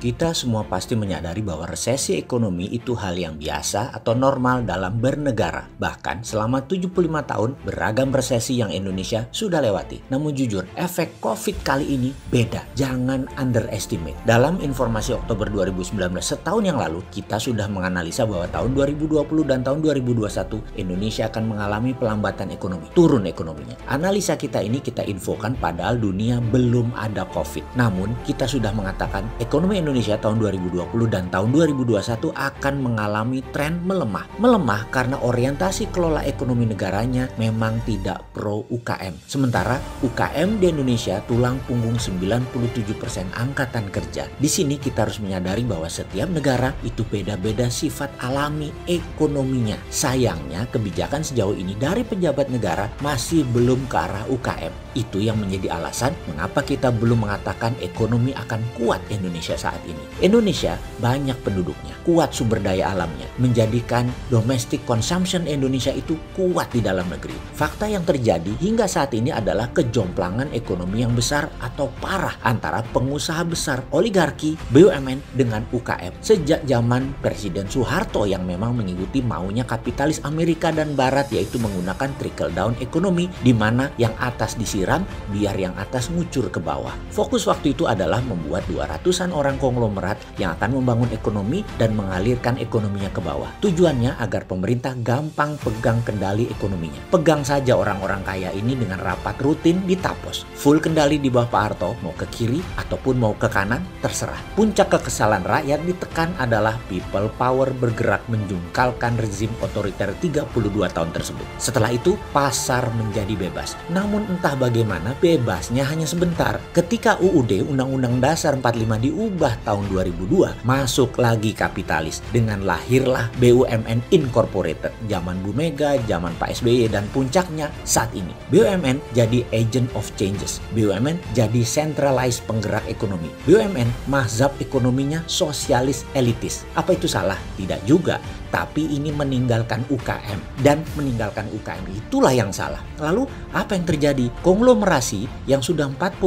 Kita semua pasti menyadari bahwa resesi ekonomi itu hal yang biasa atau normal dalam bernegara. Bahkan selama 75 tahun beragam resesi yang Indonesia sudah lewati. Namun jujur, efek COVID kali ini beda. Jangan underestimate. Dalam informasi Oktober 2019 setahun yang lalu, kita sudah menganalisa bahwa tahun 2020 dan tahun 2021 Indonesia akan mengalami pelambatan ekonomi. Turun ekonominya. Analisa kita ini kita infokan padahal dunia belum ada COVID. Namun kita sudah mengatakan ekonomi Indonesia tahun 2020 dan tahun 2021 akan mengalami tren melemah. Melemah karena orientasi kelola ekonomi negaranya memang tidak pro UKM. Sementara UKM di Indonesia tulang punggung 97% angkatan kerja. Di sini kita harus menyadari bahwa setiap negara itu beda-beda sifat alami ekonominya. Sayangnya kebijakan sejauh ini dari pejabat negara masih belum ke arah UKM. Itu yang menjadi alasan mengapa kita belum mengatakan ekonomi akan kuat Indonesia saat ini. Indonesia banyak penduduknya, kuat sumber daya alamnya, menjadikan domestic consumption Indonesia itu kuat di dalam negeri. Fakta yang terjadi hingga saat ini adalah kejomplangan ekonomi yang besar atau parah antara pengusaha besar oligarki BUMN dengan UKM. Sejak zaman Presiden Soeharto yang memang mengikuti maunya kapitalis Amerika dan Barat, yaitu menggunakan trickle down ekonomi di mana yang atas disiram biar yang atas ngucur ke bawah. Fokus waktu itu adalah membuat 200-an orang konglomerat yang akan membangun ekonomi dan mengalirkan ekonominya ke bawah. Tujuannya agar pemerintah gampang pegang kendali ekonominya. Pegang saja orang-orang kaya ini dengan rapat rutin di Tapos. Full kendali di bawah Pak Harto, mau ke kiri ataupun mau ke kanan, terserah. Puncak kekesalan rakyat ditekan adalah people power bergerak menjungkalkan rezim otoriter 32 tahun tersebut. Setelah itu, pasar menjadi bebas. Namun entah bagaimana bebasnya hanya sebentar. Ketika UUD Undang-Undang Dasar 45 diubah tahun 2002, masuk lagi kapitalis dengan lahirlah BUMN Incorporated. Zaman Bu Mega, zaman Pak SBY dan puncaknya saat ini. BUMN jadi agent of changes. BUMN jadi centralized penggerak ekonomi. BUMN mazhab ekonominya sosialis elitis. Apa itu salah? Tidak juga. Tapi ini meninggalkan UKM. Dan meninggalkan UKM itulah yang salah. Lalu apa yang terjadi? Konglomerasi yang sudah 45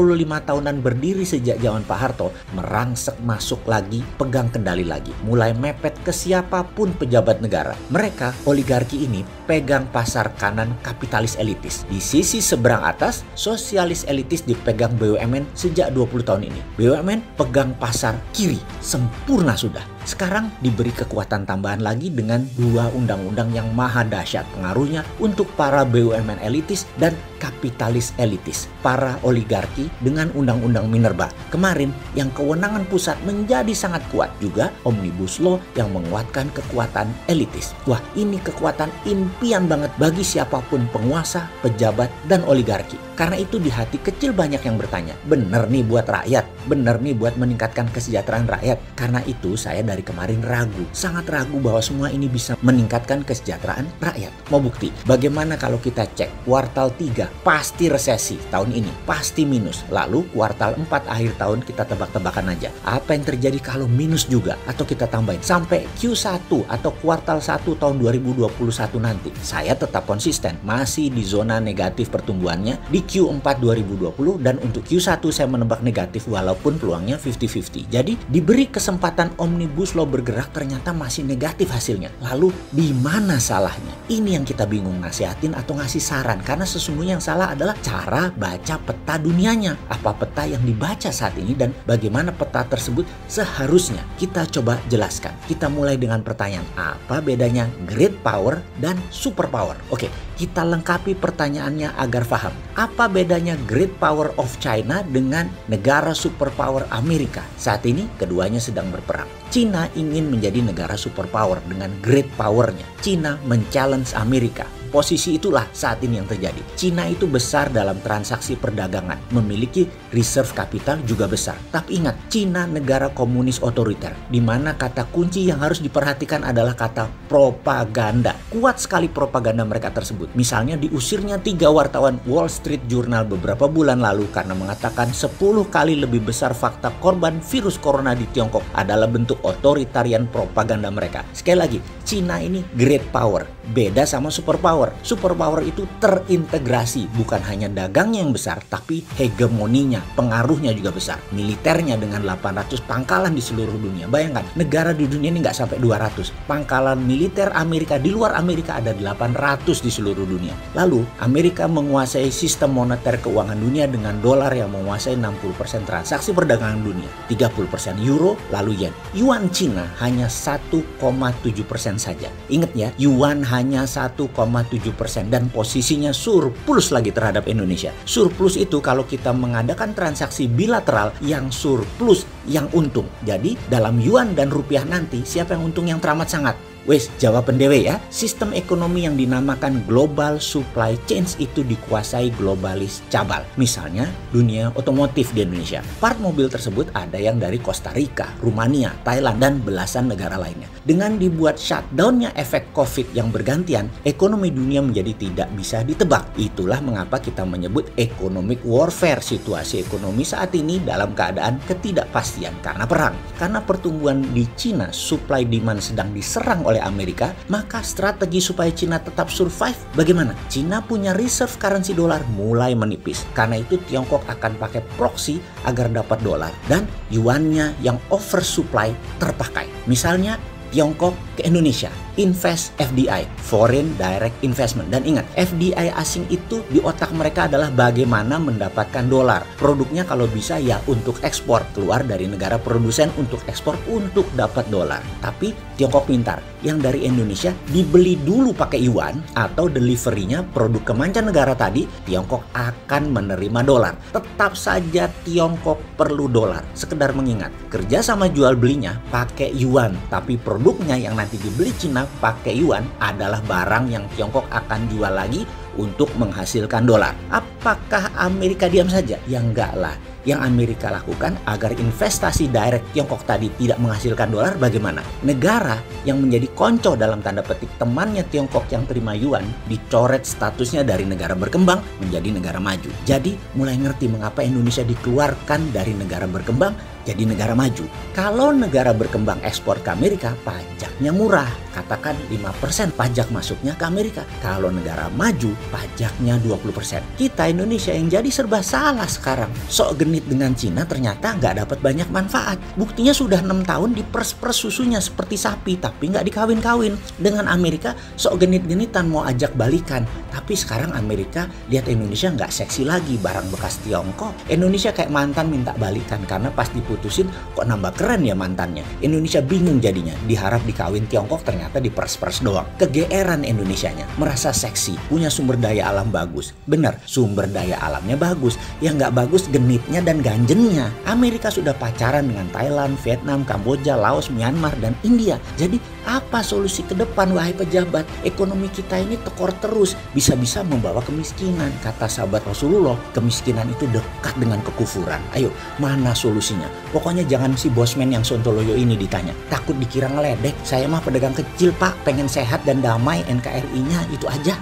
tahunan berdiri sejak zaman Pak Harto merangsek masuk lagi, pegang kendali lagi. Mulai mepet ke siapapun pejabat negara. Mereka, oligarki ini, pegang pasar kanan kapitalis elitis. Di sisi seberang atas, sosialis elitis dipegang BUMN sejak 20 tahun ini. BUMN pegang pasar kiri. Sempurna sudah. Sekarang diberi kekuatan tambahan lagi dengan dua undang-undang yang maha dahsyat pengaruhnya untuk para BUMN elitis dan kapitalis elitis. Para oligarki dengan undang-undang Minerba. Kemarin yang kewenangan pusat menjadi sangat kuat. Juga Omnibus Law yang menguatkan kekuatan elitis. Wah, ini kekuatan impian banget bagi siapapun penguasa, pejabat, dan oligarki. Karena itu di hati kecil banyak yang bertanya, bener nih buat rakyat? Bener nih buat meningkatkan kesejahteraan rakyat? Karena itu saya dari kemarin ragu, sangat ragu bahwa semua ini bisa meningkatkan kesejahteraan rakyat. Mau bukti? Bagaimana kalau kita cek kuartal 3 pasti resesi tahun ini, pasti minus. Lalu kuartal 4 akhir tahun kita tebak-tebakan aja. Apa yang terjadi kalau minus juga? Atau kita tambahin sampai Q1 atau kuartal 1 tahun 2021 nanti. Saya tetap konsisten, masih di zona negatif pertumbuhannya di Q4 2020 dan untuk Q1 saya menebak negatif walaupun peluangnya 50-50. Jadi diberi kesempatan Omnibus Law bergerak ternyata masih negatif hasilnya. Lalu di mana salahnya? Ini yang kita bingung nasihatin atau ngasih saran karena sesungguhnya yang salah adalah cara baca peta dunianya. Apa peta yang dibaca saat ini dan bagaimana peta tersebut seharusnya kita coba jelaskan. Kita mulai dengan pertanyaan, apa bedanya great power dan super power? Oke, kita lengkapi pertanyaannya agar paham. Apa bedanya great power of China dengan negara superpower Amerika? Saat ini keduanya sedang berperang. China ingin menjadi negara superpower dengan great powernya. China men-challenge Amerika. Posisi itulah saat ini yang terjadi. Cina itu besar dalam transaksi perdagangan, memiliki reserve kapital juga besar. Tapi ingat, Cina negara komunis otoriter, di mana kata kunci yang harus diperhatikan adalah kata propaganda. Kuat sekali propaganda mereka tersebut. Misalnya diusirnya 3 wartawan Wall Street Journal beberapa bulan lalu karena mengatakan 10 kali lebih besar fakta korban virus corona di Tiongkok adalah bentuk otoritarian propaganda mereka. Sekali lagi, Cina ini great power, beda sama super power. superpower. Superpower itu terintegrasi, bukan hanya dagangnya yang besar, tapi hegemoninya, pengaruhnya juga besar. Militernya dengan 800 pangkalan di seluruh dunia. Bayangkan, negara di dunia ini nggak sampai 200. Pangkalan militer Amerika di luar Amerika ada 800 di seluruh dunia. Lalu, Amerika menguasai sistem moneter keuangan dunia dengan dolar yang menguasai 60% transaksi perdagangan dunia, 30% euro, lalu yen. Yuan Cina hanya 1,7% saja. Ingat ya, yuan hanya 1,7% dan posisinya surplus lagi terhadap Indonesia. Surplus itu kalau kita mengadakan transaksi bilateral, yang surplus yang untung. Jadi dalam yuan dan rupiah nanti siapa yang untung, yang teramat sangat? Wes, jawaban dewe ya. Sistem ekonomi yang dinamakan global supply chains itu dikuasai globalis cabal. Misalnya dunia otomotif di Indonesia. Part mobil tersebut ada yang dari Costa Rica, Rumania, Thailand, dan belasan negara lainnya. Dengan dibuat shutdownnya efek COVID yang bergantian, ekonomi dunia menjadi tidak bisa ditebak. Itulah mengapa kita menyebut economic warfare. Situasi ekonomi saat ini dalam keadaan ketidakpastian karena perang. Karena pertumbuhan di Cina, supply demand sedang diserang oleh Amerika, maka strategi supaya Cina tetap survive bagaimana? Cina punya reserve currency dolar mulai menipis. Karena itu Tiongkok akan pakai proxy agar dapat dolar dan yuannya yang oversupply terpakai. Misalnya Tiongkok ke Indonesia, invest FDI, Foreign Direct Investment. Dan ingat, FDI asing itu di otak mereka adalah bagaimana mendapatkan dolar. Produknya kalau bisa ya untuk ekspor, keluar dari negara produsen untuk ekspor untuk dapat dolar. Tapi Tiongkok pintar, yang dari Indonesia dibeli dulu pakai yuan atau deliverynya produk ke mancanegara tadi, Tiongkok akan menerima dolar. Tetap saja Tiongkok perlu dolar. Sekedar mengingat, kerja sama jual belinya pakai yuan, tapi produknya yang nanti dibeli Cina pakai yuan adalah barang yang Tiongkok akan jual lagi untuk menghasilkan dolar. Apakah Amerika diam saja? Ya enggak lah. Yang Amerika lakukan agar investasi direct Tiongkok tadi tidak menghasilkan dolar bagaimana? Negara yang menjadi konco dalam tanda petik temannya Tiongkok yang terima yuan dicoret statusnya dari negara berkembang menjadi negara maju. Jadi mulai ngerti mengapa Indonesia dikeluarkan dari negara berkembang jadi negara maju. Kalau negara berkembang ekspor ke Amerika, pajaknya murah. Katakan 5% pajak masuknya ke Amerika. Kalau negara maju, pajaknya 20%. Kita Indonesia yang jadi serba salah sekarang. Sok genit dengan Cina ternyata nggak dapat banyak manfaat. Buktinya sudah 6 tahun diperes-peres susunya seperti sapi, tapi nggak dikawin-kawin. Dengan Amerika, sok genit-genitan mau ajak balikan. Tapi sekarang Amerika lihat Indonesia nggak seksi lagi, barang bekas Tiongkok. Indonesia kayak mantan minta balikan karena pas diputusin kok nambah keren ya mantannya. Indonesia bingung jadinya, diharap dikawin Tiongkok ternyata diperes-peres doang. Kegeeran Indonesianya, merasa seksi, punya sumber daya alam bagus. Bener, sumber daya alamnya bagus. Yang nggak bagus genitnya dan ganjennya. Amerika sudah pacaran dengan Thailand, Vietnam, Kamboja, Laos, Myanmar, dan India. Jadi apa solusi ke depan wahai pejabat? Ekonomi kita ini tekor terus, bisa-bisa membawa kemiskinan. Kata sahabat Rasulullah, kemiskinan itu dekat dengan kekufuran. Ayo, mana solusinya? Pokoknya jangan si bosman yang sontoloyo ini ditanya. Takut dikira ngeledek. Saya mah pedagang kecil pak, pengen sehat dan damai, NKRI-nya itu aja.